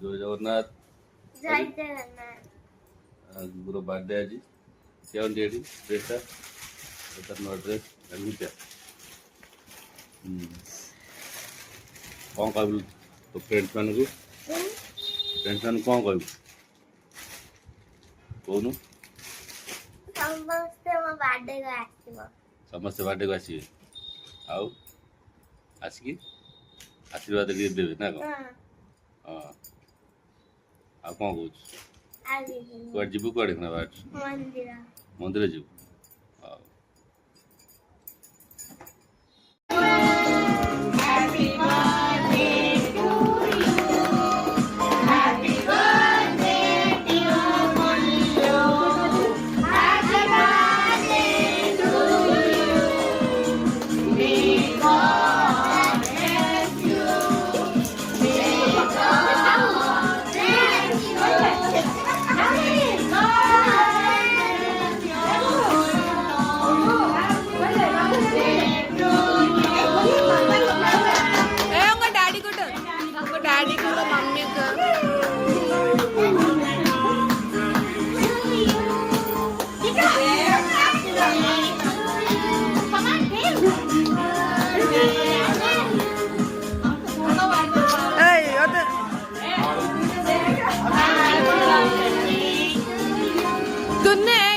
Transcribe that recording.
ଜୟ ଜଗନ୍ନାଥ। ଗୁରୁ birthday ଆଜି କେଉଁଠି ଏଠି ଡ୍ରେସ୍ଟା ତାର ନୂଆ ଡ୍ରେସ୍ ଏମିତିଆ କ'ଣ କହିବୁ ତୋ ଫ୍ରେଣ୍ଡସ୍ମାନଙ୍କୁ କ'ଣ କହିବୁ କହୁନୁ? ସମସ୍ତେ ବାର୍ଥଡେକୁ ଆସିବେ ଆଉ ଆସିକି ଆଶୀର୍ବାଦ ଟିକେ ଦେବେ ନା କ'ଣ? ହଁ ଆଉ କ'ଣ କହୁଛୁ? କୁଆଡ଼େ ଯିବୁ କୁଆଡ଼େ ନା ମନ୍ଦିର ଯିବୁ? ହଉ। Good night.